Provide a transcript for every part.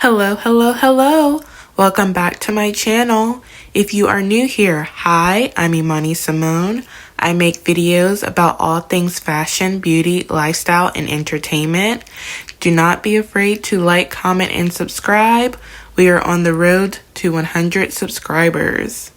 Hello, hello, hello. Welcome back to my channel. If you are new here, hi, I'm Imani Simone. I make videos about all things fashion, beauty, lifestyle, and entertainment. Do not be afraid to like, comment, and subscribe. We are on the road to 100 subscribers.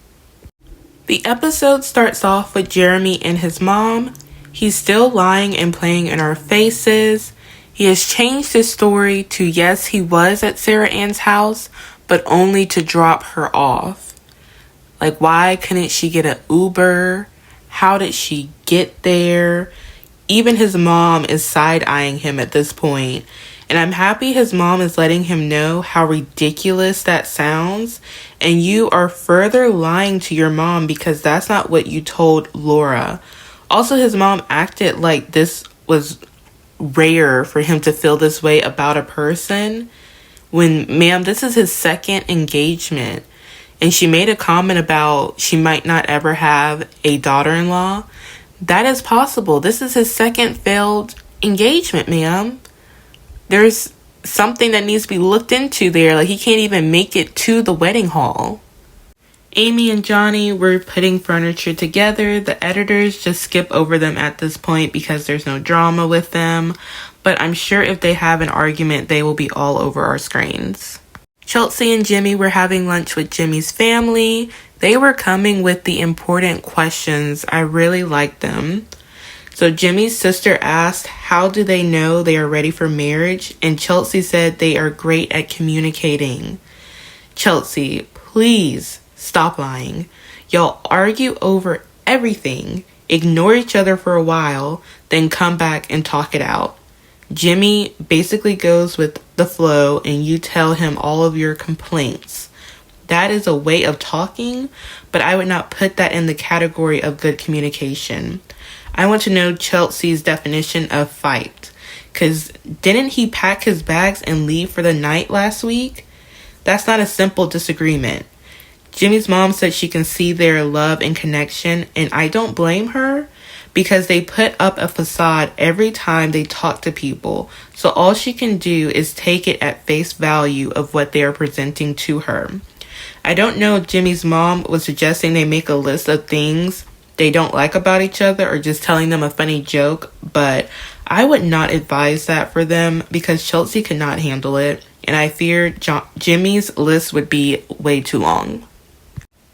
The episode starts off with Jeremy and his mom. He's still lying and playing in our faces. He has changed his story to yes, he was at Sarah Ann's house, but only to drop her off. Like, why couldn't she get an Uber? How did she get there? Even his mom is side-eyeing him at this point. And I'm happy his mom is letting him know how ridiculous that sounds. And you are further lying to your mom because that's not what you told Laura. Also, his mom acted like this was rare for him to feel this way about a person when, ma'am, this is his second engagement. And she made a comment about she might not ever have a daughter-in-law. That is possible. This is his second failed engagement, ma'am. There's something that needs to be looked into there. Like, he can't even make it to the wedding hall. Amy and Johnny were putting furniture together. The editors just skip over them at this point because there's no drama with them. But I'm sure if they have an argument, they will be all over our screens. Chelsea and Jimmy were having lunch with Jimmy's family. They were coming with the important questions. I really liked them. So Jimmy's sister asked, how do they know they are ready for marriage? And Chelsea said they are great at communicating. Chelsea, please stop lying. Y'all argue over everything, ignore each other for a while, then come back and talk it out. Jimmy basically goes with the flow and you tell him all of your complaints. That is a way of talking, but I would not put that in the category of good communication. I want to know Chelsea's definition of fight. Because didn't he pack his bags and leave for the night last week? That's not a simple disagreement. Jimmy's mom said she can see their love and connection, and I don't blame her because they put up a facade every time they talk to people. So all she can do is take it at face value of what they are presenting to her. I don't know if Jimmy's mom was suggesting they make a list of things they don't like about each other or just telling them a funny joke, but I would not advise that for them because Chelsea could not handle it, and I fear Jimmy's list would be way too long.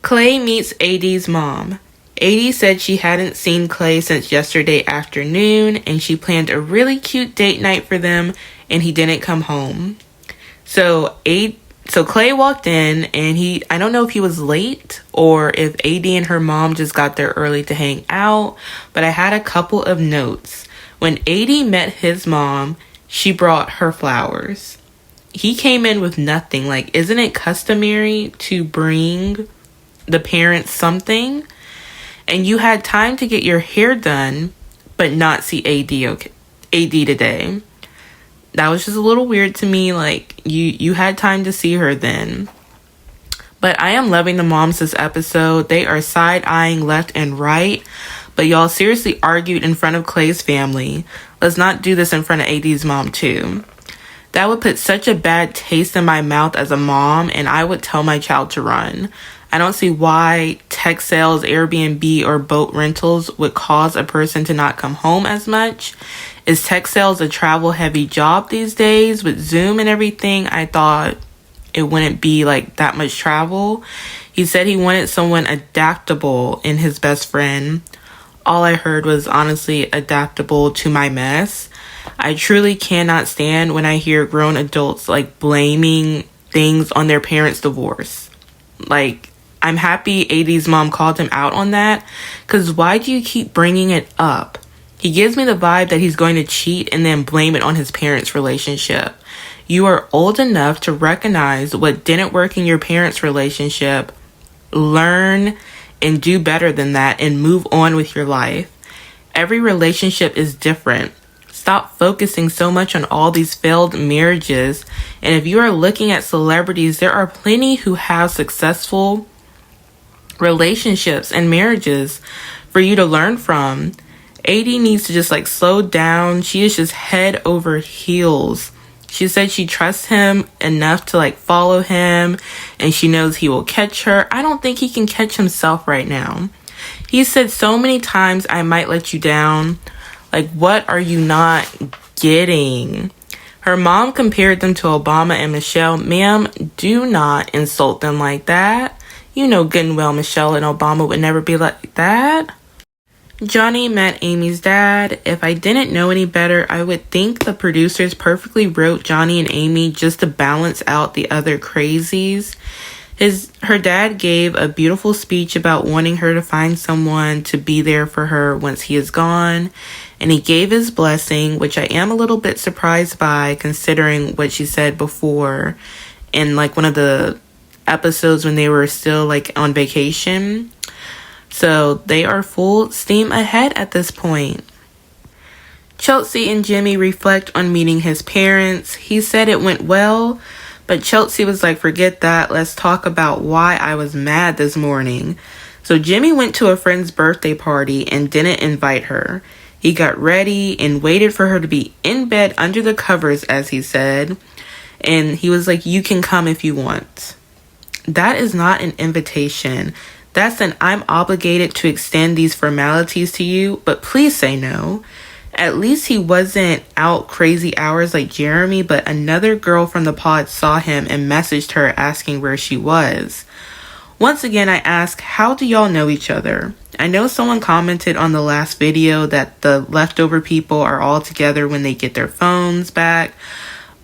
Clay meets AD's mom. AD said she hadn't seen Clay since yesterday afternoon and she planned a really cute date night for them and he didn't come home. So Clay walked in and I don't know if he was late or if AD and her mom just got there early to hang out, but I had a couple of notes. When AD met his mom, she brought her flowers. He came in with nothing. Like, isn't it customary to bring the parents something? And you had time to get your hair done but not see AD today. That was just a little weird to me. Like, you had time to see her then. But I am loving the moms this episode. They are side-eyeing left and right, but y'all seriously argued in front of Clay's family. Let's not do this in front of AD's mom too. That would put such a bad taste in my mouth as a mom, and I would tell my child to run. I don't see why tech sales, Airbnb, or boat rentals would cause a person to not come home as much. Is tech sales a travel-heavy job these days with Zoom and everything? I thought it wouldn't be like that much travel. He said he wanted someone adaptable in his best friend. All I heard was honestly adaptable to my mess. I truly cannot stand when I hear grown adults like blaming things on their parents' divorce. Like, I'm happy AD's mom called him out on that, because why do you keep bringing it up? He gives me the vibe that he's going to cheat and then blame it on his parents' relationship. You are old enough to recognize what didn't work in your parents' relationship, learn and do better than that, and move on with your life. Every relationship is different. Stop focusing so much on all these failed marriages. And if you are looking at celebrities, there are plenty who have successful relationships and marriages for you to learn from. AD needs to just like slow down. She is just head over heels. She said she trusts him enough to like follow him, and she knows he will catch her. I don't think he can catch himself right now. He said so many times, I might let you down. Like, what are you not getting? Her mom compared them to Obama and Michelle. Ma'am, do not insult them like that. You know good and well Michelle and Obama would never be like that. Johnny met Amy's dad. If I didn't know any better, I would think the producers perfectly wrote Johnny and Amy just to balance out the other crazies. Her dad gave a beautiful speech about wanting her to find someone to be there for her once he is gone. And he gave his blessing, which I am a little bit surprised by considering what she said before in like one of the episodes when they were still like on vacation. So they are full steam ahead at this point. Chelsea and Jimmy reflect on meeting his parents. He said it went well, but Chelsea was like, forget that. Let's talk about why I was mad this morning. So Jimmy went to a friend's birthday party and didn't invite her. He got ready and waited for her to be in bed under the covers, as he said. And he was like, you can come if you want. That is not an invitation. That's an I'm obligated to extend these formalities to you, but please say no. At least he wasn't out crazy hours like Jeremy, but another girl from the pod saw him and messaged her asking where she was. Once again, I ask, how do y'all know each other? I know someone commented on the last video that the leftover people are all together when they get their phones back,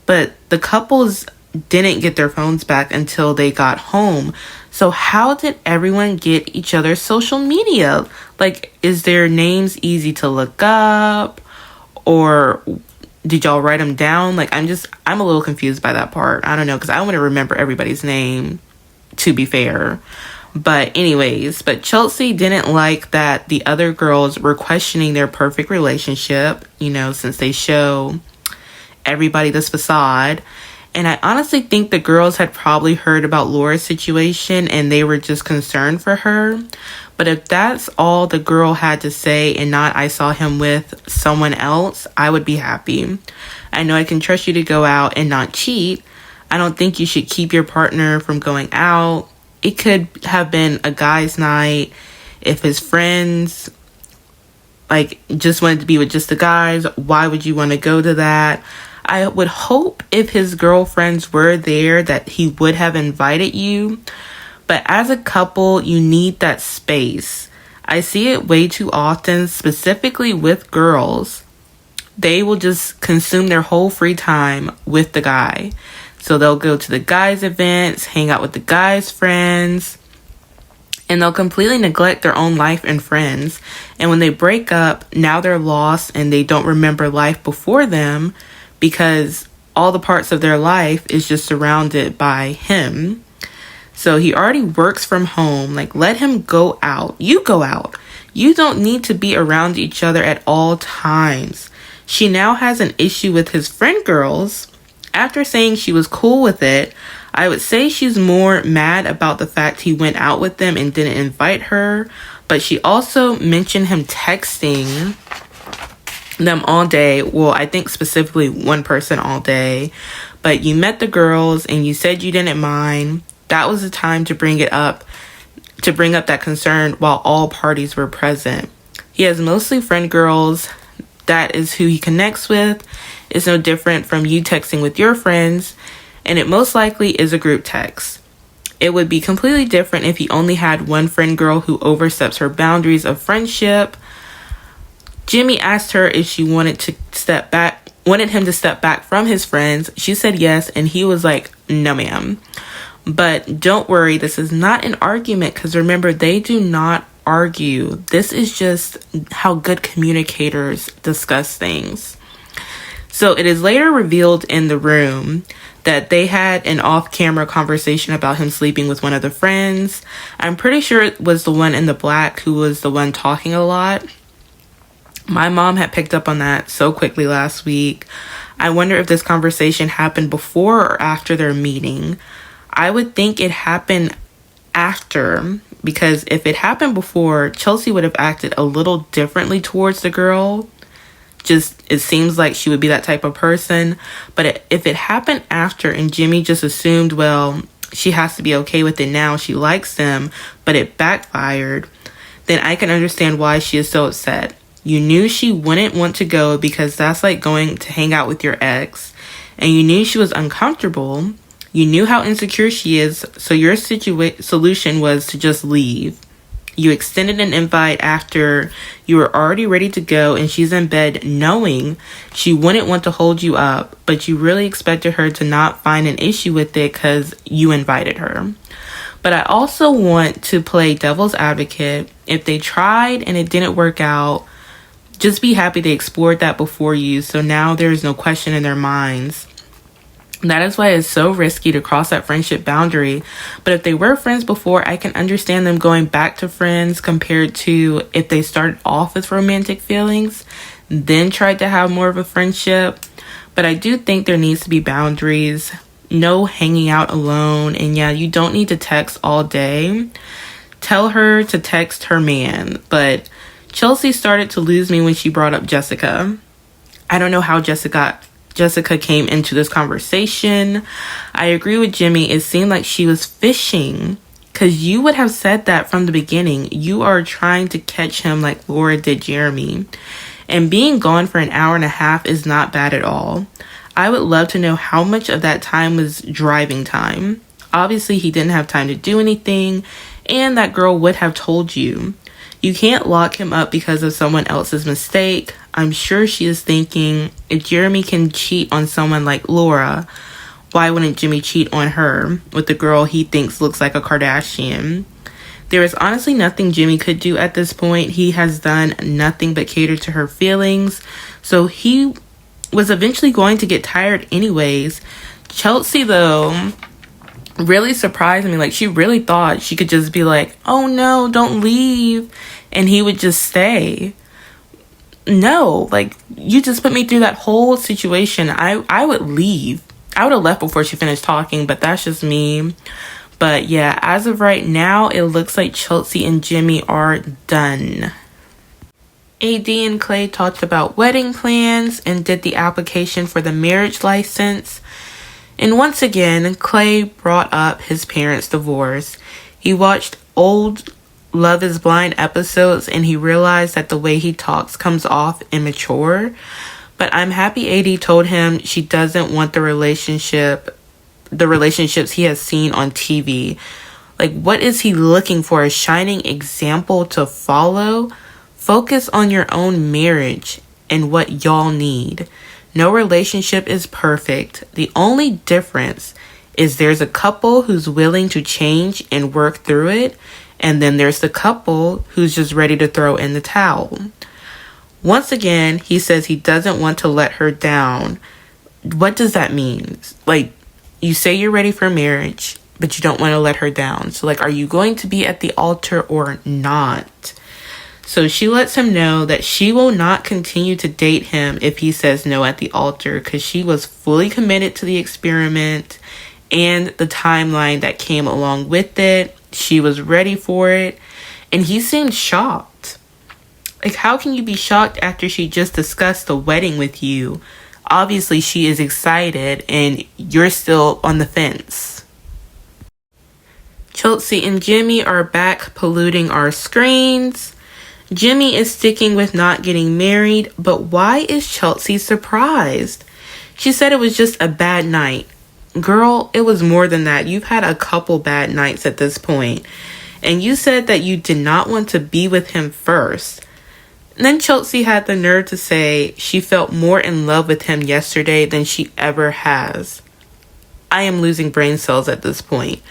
but the couples didn't get their phones back until they got home. So how did everyone get each other's social media? Like, is their names easy to look up? Or did y'all write them down? Like, I'm a little confused by that part. I don't know, because I want to remember everybody's name, to be fair. But anyways, but Chelsea didn't like that the other girls were questioning their perfect relationship, you know, since they show everybody this facade. And I honestly think the girls had probably heard about Laura's situation and they were just concerned for her. But if that's all the girl had to say and not I saw him with someone else, I would be happy. I know I can trust you to go out and not cheat. I don't think you should keep your partner from going out. It could have been a guy's night. If his friends like just wanted to be with just the guys, why would you want to go to that? I would hope if his girlfriends were there that he would have invited you. But as a couple, you need that space. I see it way too often, specifically with girls. They will just consume their whole free time with the guy. So they'll go to the guy's events, hang out with the guy's friends, and they'll completely neglect their own life and friends. And when they break up, now they're lost and they don't remember life before them, because all the parts of their life is just surrounded by him. So he already works from home. Like, let him go out. You go out. You don't need to be around each other at all times. She now has an issue with his friend girls. After saying she was cool with it, I would say she's more mad about the fact he went out with them and didn't invite her. But she also mentioned him texting them all day. Well, I think specifically one person all day. But you met the girls and you said you didn't mind. That was the time to bring up that concern while all parties were present. He has mostly friend girls. That is who he connects with. It's no different from you texting with your friends, and it most likely is a group text. It would be completely different if he only had one friend girl who oversteps her boundaries of friendship. Jimmy asked her if she wanted him to step back from his friends. She said yes, and he was like, no ma'am. But don't worry, this is not an argument, because remember, they do not argue. This is just how good communicators discuss things. So it is later revealed in the room that they had an off-camera conversation about him sleeping with one of the friends. I'm pretty sure it was the one in the black who was the one talking a lot. My mom had picked up on that so quickly last week. I wonder if this conversation happened before or after their meeting. I would think it happened after, because if it happened before, Chelsea would have acted a little differently towards the girl. Just, it seems like she would be that type of person. But if it happened after and Jimmy just assumed, well, she has to be okay with it now, she likes him, but it backfired, then I can understand why she is so upset. You knew she wouldn't want to go because that's like going to hang out with your ex. And you knew she was uncomfortable. You knew how insecure she is. So your solution was to just leave. You extended an invite after you were already ready to go and she's in bed knowing she wouldn't want to hold you up, but you really expected her to not find an issue with it because you invited her. But I also want to play devil's advocate. If they tried and it didn't work out, just be happy they explored that before you, so now there's no question in their minds. That is why it's so risky to cross that friendship boundary. But if they were friends before, I can understand them going back to friends compared to if they started off with romantic feelings, then tried to have more of a friendship. But I do think there needs to be boundaries. No hanging out alone. And yeah, you don't need to text all day. Tell her to text her man. But Chelsea started to lose me when she brought up Jessica. I don't know how Jessica came into this conversation. I agree with Jimmy. It seemed like she was fishing because you would have said that from the beginning. You are trying to catch him like Laura did Jeremy. And being gone for an hour and a half is not bad at all. I would love to know how much of that time was driving time. Obviously, he didn't have time to do anything, and that girl would have told you. You can't lock him up because of someone else's mistake. I'm sure she is thinking, if Jeremy can cheat on someone like Laura, why wouldn't Jimmy cheat on her with the girl he thinks looks like a Kardashian? There is honestly nothing Jimmy could do at this point. He has done nothing but cater to her feelings. So he was eventually going to get tired anyways. Chelsea, though, really surprised me. Like, she really thought she could just be like, oh no, don't leave, and he would just stay. No, like, you just put me through that whole situation. I would leave. I would have left before she finished talking, but that's just me. But yeah, as of right now, it looks like Chelsea and Jimmy are done. AD and Clay talked about wedding plans and did the application for the marriage license. And once again, Clay brought up his parents' divorce. He watched old Love is Blind episodes and he realized that the way he talks comes off immature. But I'm happy AD told him she doesn't want the relationships he has seen on TV. Like, what is he looking for? A shining example to follow? Focus on your own marriage and what y'all need. No relationship is perfect. The only difference is there's a couple who's willing to change and work through it, and then there's the couple who's just ready to throw in the towel. Once again, he says he doesn't want to let her down. What does that mean? Like, you say you're ready for marriage, but you don't want to let her down. So, like, are you going to be at the altar or not? So she lets him know that she will not continue to date him if he says no at the altar, because she was fully committed to the experiment and the timeline that came along with it. She was ready for it, and he seemed shocked. Like, how can you be shocked after she just discussed the wedding with you? Obviously, she is excited, and you're still on the fence. Chelsea and Jimmy are back polluting our screens. Jimmy is sticking with not getting married, but why is Chelsea surprised? She said it was just a bad night. Girl, it was more than that. You've had a couple bad nights at this point. And you said that you did not want to be with him first. And then Chelsea had the nerve to say she felt more in love with him yesterday than she ever has. I am losing brain cells at this point.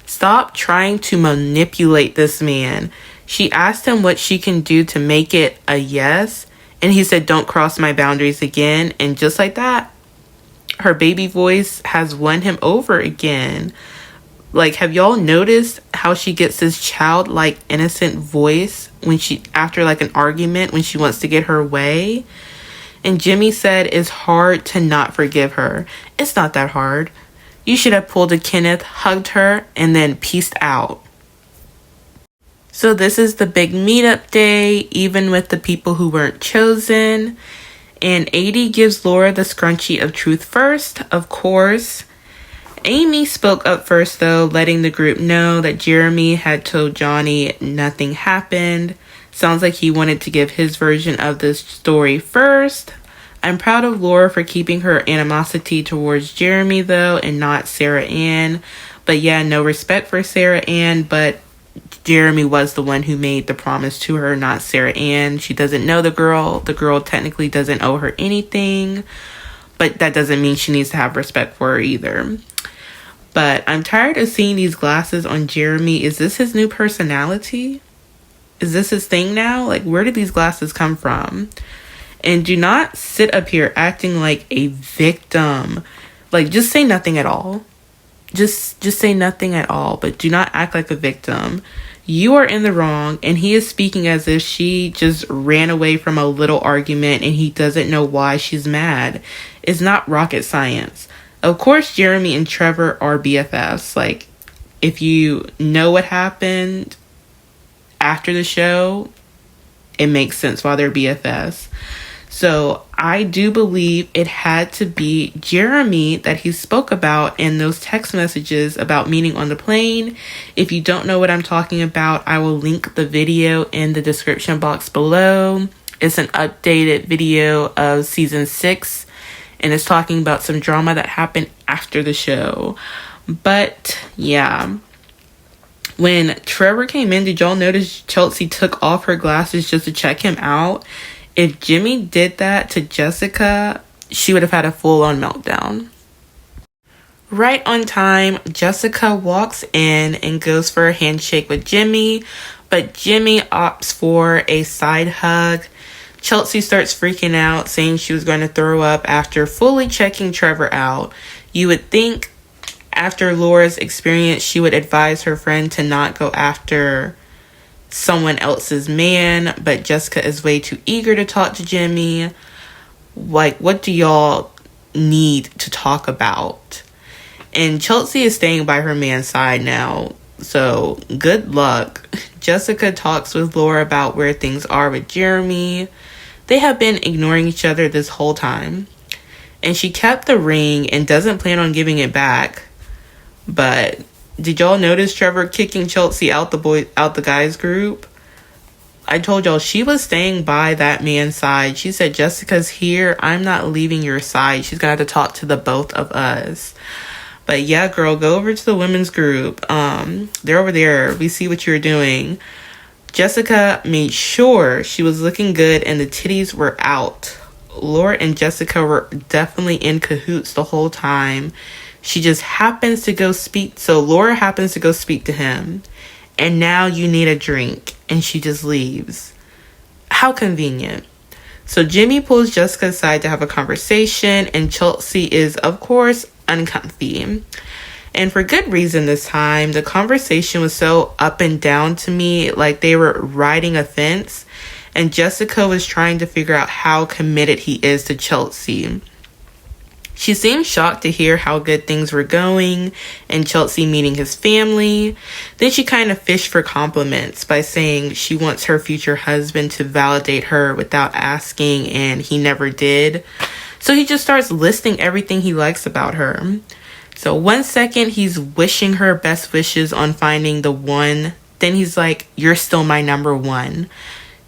Stop trying to manipulate this man. She asked him what she can do to make it a yes, and he said, don't cross my boundaries again. And just like that, her baby voice has won him over again. Like, have y'all noticed how she gets this childlike innocent voice when she, after like an argument, when she wants to get her way? And Jimmy said it's hard to not forgive her. It's not that hard. You should have pulled a Kenneth, hugged her, and then peaced out. So this is the big meetup day, even with the people who weren't chosen. And 80 gives Laura the scrunchie of truth first, of course. Amy spoke up first, though, letting the group know that Jeremy had told Johnny nothing happened. Sounds like he wanted to give his version of this story first. I'm proud of Laura for keeping her animosity towards Jeremy, though, and not Sarah Ann. But yeah, no respect for Sarah Ann, but Jeremy was the one who made the promise to her, not Sarah Ann. She doesn't know the girl. The girl technically doesn't owe her anything, but that doesn't mean she needs to have respect for her either. But I'm tired of seeing these glasses on Jeremy. Is this his new personality? Is this his thing now? Like, where did these glasses come from? And do not sit up here acting like a victim. Like, just say nothing at all. Just say nothing at all, but do not act like a victim. You are in the wrong, and he is speaking as if she just ran away from a little argument and he doesn't know why she's mad. It's not rocket science. Of course, Jeremy and Trevor are BFFs. Like, if you know what happened after the show, it makes sense why they're BFFs. So I do believe it had to be Jeremy that he spoke about in those text messages about meeting on the plane. If you don't know what I'm talking about, I will link the video in the description box below. It's an updated video of season 6, and it's talking about some drama that happened after the show. But yeah, when Trevor came in, did y'all notice Chelsea took off her glasses just to check him out? If Jimmy did that to Jessica, she would have had a full-on meltdown. Right on time, Jessica walks in and goes for a handshake with Jimmy, but Jimmy opts for a side hug. Chelsea starts freaking out, saying she was going to throw up after fully checking Trevor out. You would think after Laura's experience, she would advise her friend to not go after someone else's man, but Jessica is way too eager to talk to Jimmy. Like, what do y'all need to talk about? And Chelsea is staying by her man's side now, so good luck. Jessica talks with Laura about where things are with Jeremy. They have been ignoring each other this whole time, and she kept the ring and doesn't plan on giving it back. But did y'all notice Trevor kicking Chelsea out the guys group? I told y'all she was staying by that man's side. She said, Jessica's here. I'm not leaving your side. She's going to have to talk to the both of us. But yeah, girl, go over to the women's group. They're over there. We see what you're doing. Jessica made sure she was looking good and the titties were out. Laura and Jessica were definitely in cahoots the whole time. She just happens to go speak. So Laura happens to go speak to him. And now you need a drink. And she just leaves. How convenient. So Jimmy pulls Jessica aside to have a conversation. And Chelsea is, of course, uncomfy. And for good reason this time. The conversation was so up and down to me. Like they were riding a fence. And Jessica was trying to figure out how committed he is to Chelsea. She seemed shocked to hear how good things were going and Chelsea meeting his family. Then she kind of fished for compliments by saying she wants her future husband to validate her without asking, and he never did. So he just starts listing everything he likes about her. So 1 second he's wishing her best wishes on finding the one. Then he's like, you're still my number one.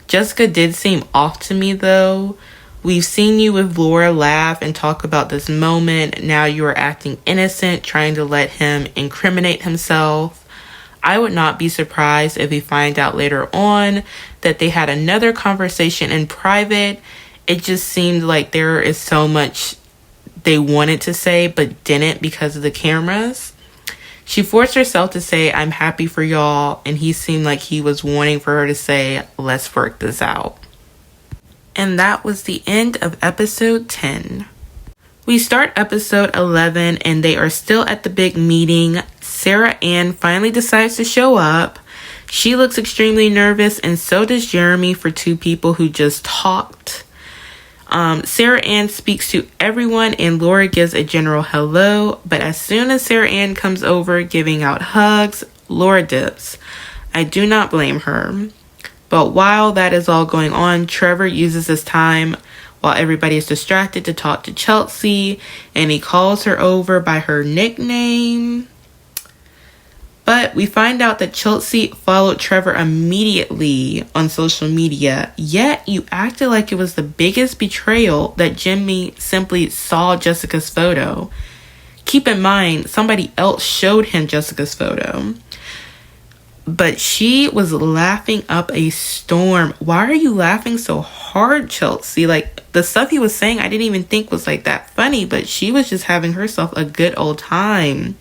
Jessica did seem off to me though. We've seen you with Laura laugh and talk about this moment. Now you are acting innocent, trying to let him incriminate himself. I would not be surprised if we find out later on that they had another conversation in private. It just seemed like there is so much they wanted to say but didn't because of the cameras. She forced herself to say, I'm happy for y'all, and he seemed like he was wanting for her to say, let's work this out. And that was the end of episode 10. We start episode 11 and they are still at the big meeting. Sarah Ann finally decides to show up. She looks extremely nervous and so does Jeremy, for two people who just talked. Sarah Ann speaks to everyone and Laura gives a general hello. But as soon as Sarah Ann comes over giving out hugs, Laura dips. I do not blame her. But while that is all going on, Trevor uses his time while everybody is distracted to talk to Chelsea, and he calls her over by her nickname. But we find out that Chelsea followed Trevor immediately on social media, yet you acted like it was the biggest betrayal that Jimmy simply saw Jessica's photo. Keep in mind, somebody else showed him Jessica's photo. But she was laughing up a storm. Why are you laughing so hard, Chelsea? Like, the stuff he was saying, I didn't even think was like that funny, but she was just having herself a good old time.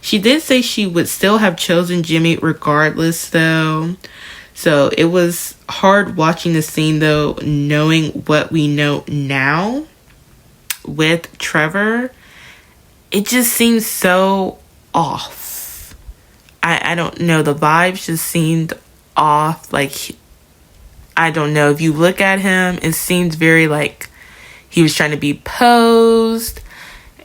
She did say she would still have chosen Jimmy regardless, though. So it was hard watching the scene, though, knowing what we know now with Trevor. It just seems so off. I don't know. The vibes just seemed off. Like, I don't know. If you look at him, it seems very like he was trying to be posed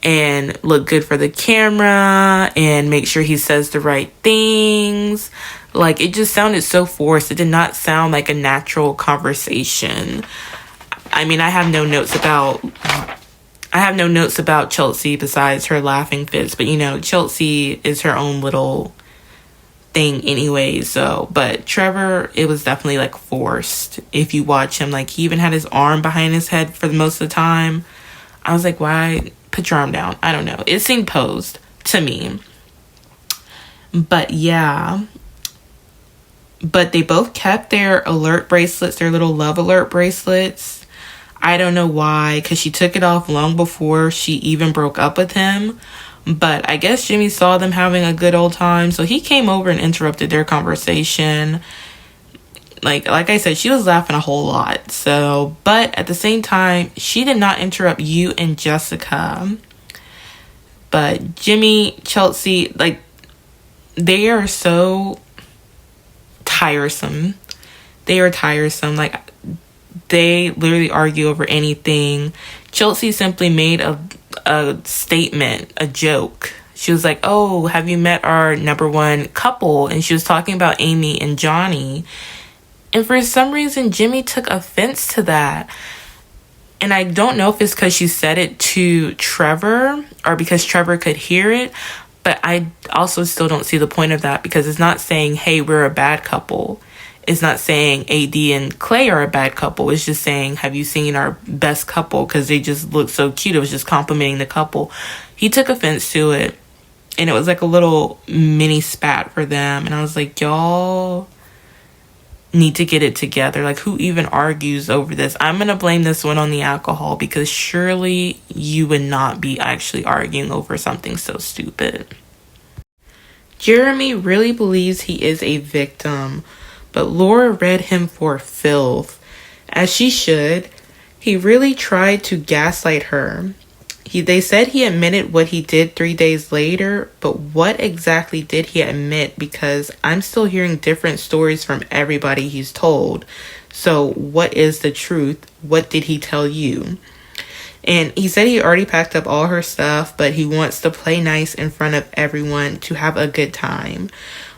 and look good for the camera and make sure he says the right things. Like, it just sounded so forced. It did not sound like a natural conversation. I mean, I have no notes about Chelsea besides her laughing fits, but you know, Chelsea is her own little thing anyway. So, but Trevor, it was definitely like forced. If you watch him, like, he even had his arm behind his head for most of the time. I was like, why? Put your arm down. I don't know. It seemed posed to me. But yeah. But they both kept their alert bracelets, their little love alert bracelets. I don't know why, because she took it off long before she even broke up with him. But I guess Jimmy saw them having a good old time, so he came over and interrupted their conversation. Like I said, she was laughing a whole lot. So, but at the same time, she did not interrupt you and Jessica. But Jimmy, Chelsea, like, they are so tiresome. They are tiresome. Like, they literally argue over anything. Chelsea simply made a statement, a joke. She was like, oh, have you met our number one couple? And she was talking about Amy and Johnny. And for some reason, Jimmy took offense to that. And I don't know if it's because she said it to Trevor or because Trevor could hear it. But I also still don't see the point of that, because it's not saying, hey, we're a bad couple. It's not saying AD and Clay are a bad couple. It's just saying, have you seen our best couple? Because they just look so cute. It was just complimenting the couple. He took offense to it. And it was like a little mini spat for them. And I was like, y'all need to get it together. Like, who even argues over this? I'm going to blame this one on the alcohol, because surely you would not be actually arguing over something so stupid. Jeremy really believes he is a victim, but Laura read him for filth, as she should. He really tried to gaslight her. They said he admitted what he did 3 days later, but what exactly did he admit? Because I'm still hearing different stories from everybody he's told. So what is the truth? What did he tell you? And he said he already packed up all her stuff, but he wants to play nice in front of everyone to have a good time.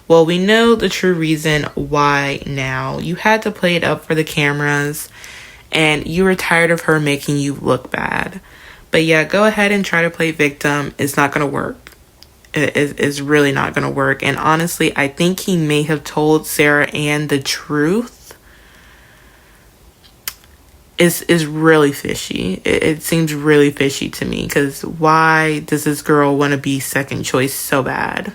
Well, we know the true reason why now. You had to play it up for the cameras, and you were tired of her making you look bad. But yeah, go ahead and try to play victim. It's not going to work. It's really not going to work. And honestly, I think he may have told Sarah Ann the truth. Is really fishy. It seems really fishy to me, because why does this girl want to be second choice so bad?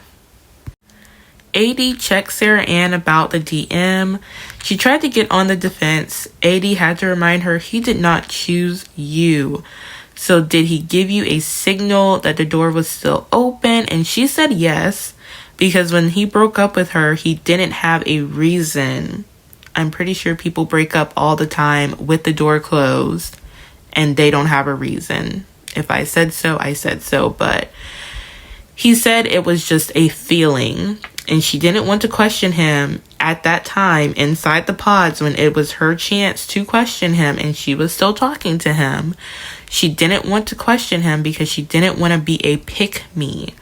AD checked Sarah Ann about the DM. She tried to get on the defense. AD had to remind her he did not choose you. So did he give you a signal that the door was still open? And she said yes, because when he broke up with her, he didn't have a reason. I'm pretty sure people break up all the time with the door closed and they don't have a reason. If I said so, I said so. But he said it was just a feeling, and she didn't want to question him at that time inside the pods when it was her chance to question him, and she was still talking to him. She didn't want to question him because she didn't want to be a pick-me.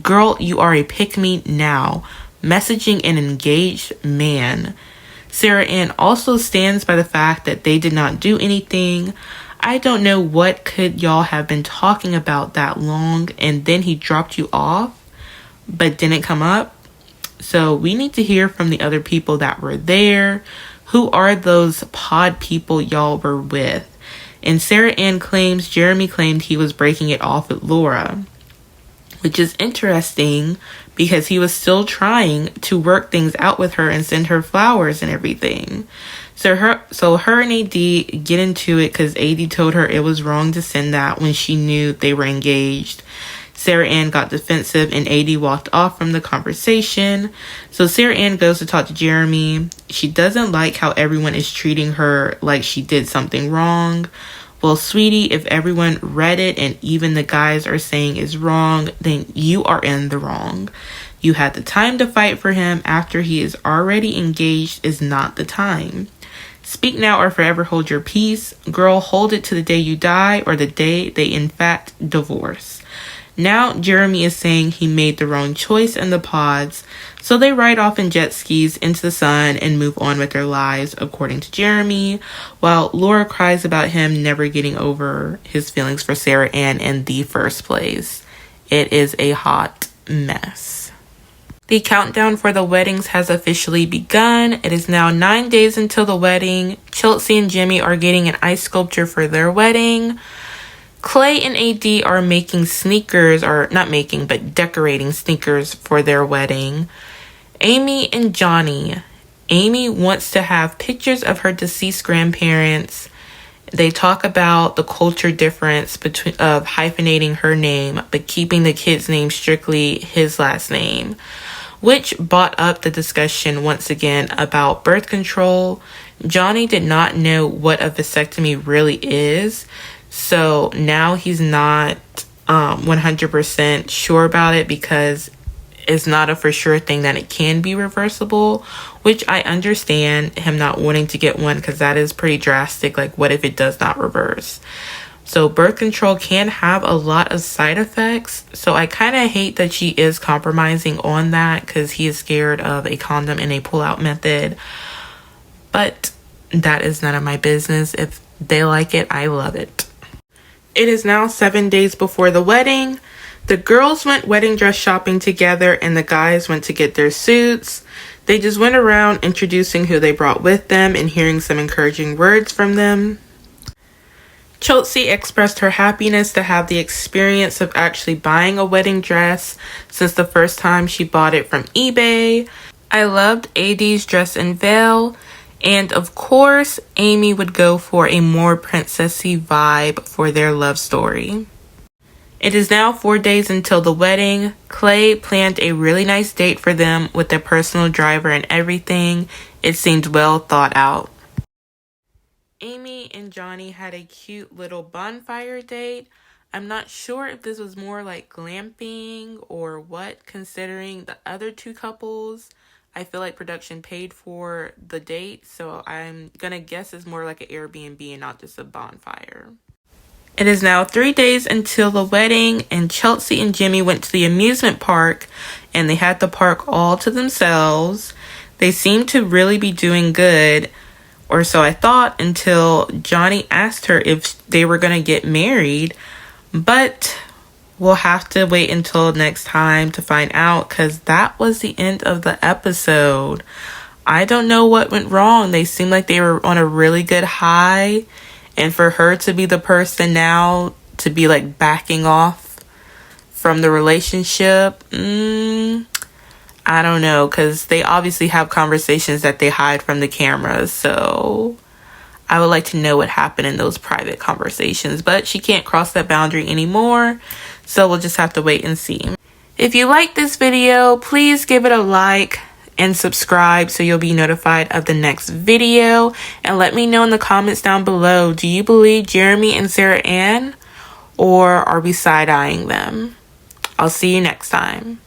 Girl, you are a pick-me now, messaging an engaged man. Sarah Ann also stands by the fact that they did not do anything. I don't know what could y'all have been talking about that long, and then he dropped you off but didn't come up. So we need to hear from the other people that were there. Who are those pod people y'all were with? And Sarah Ann claims Jeremy claimed he was breaking it off with Laura, which is interesting because he was still trying to work things out with her and send her flowers and everything. So her and AD get into it because AD told her it was wrong to send that when she knew they were engaged. Sarah Ann got defensive and AD walked off from the conversation. So Sarah Ann goes to talk to Jeremy. She doesn't like how everyone is treating her like she did something wrong. Well, sweetie, if everyone read it and even the guys are saying is wrong, then you are in the wrong. You had the time to fight for him after he is already engaged is not the time. Speak now or forever hold your peace. Girl, hold it to the day you die or the day they in fact divorce. Now Jeremy is saying he made the wrong choice in the pods, so they ride off in jet skis into the sun and move on with their lives, according to Jeremy, while Laura cries about him never getting over his feelings for Sarah Ann in the first place. It is a hot mess. The countdown for the weddings has officially begun. It is now 9 days until the wedding. Chelsea and Jimmy are getting an ice sculpture for their wedding. Clay and AD are making sneakers, or not making, but decorating sneakers for their wedding. Amy and Johnny. Amy wants to have pictures of her deceased grandparents. They talk about the culture difference of hyphenating her name, but keeping the kid's name strictly his last name, which brought up the discussion once again about birth control. Johnny did not know what a vasectomy really is. So now he's not 100% sure about it because it's not a for sure thing that it can be reversible, which I understand him not wanting to get one because that is pretty drastic. Like, what if it does not reverse? So birth control can have a lot of side effects. So I kind of hate that she is compromising on that because he is scared of a condom and a pull-out method. But that is none of my business. If they like it, I love it. It is now 7 days before the wedding. The girls went wedding dress shopping together and the guys went to get their suits. They just went around introducing who they brought with them and hearing some encouraging words from them. Chelsea expressed her happiness to have the experience of actually buying a wedding dress since the first time she bought it from eBay. I loved AD's dress and veil. And of course, Amy would go for a more princessy vibe for their love story. It is now 4 days until the wedding. Clay planned a really nice date for them with their personal driver and everything. It seemed well thought out. Amy and Johnny had a cute little bonfire date. I'm not sure if this was more like glamping or what, considering the other two couples. I feel like production paid for the date, so I'm gonna guess it's more like an Airbnb and not just a bonfire. It is now 3 days until the wedding, and Chelsea and Jimmy went to the amusement park, and they had the park all to themselves. They seemed to really be doing good, or so I thought, until Johnny asked her if they were gonna get married, but we'll have to wait until next time to find out because that was the end of the episode. I don't know what went wrong. They seemed like they were on a really good high. And for her to be the person now to be like backing off from the relationship, I don't know. Because they obviously have conversations that they hide from the cameras. So I would like to know what happened in those private conversations. But she can't cross that boundary anymore. So we'll just have to wait and see. If you like this video, please give it a like and subscribe so you'll be notified of the next video. And let me know in the comments down below, do you believe Jeremy and Sarah Ann, or are we side-eyeing them? I'll see you next time.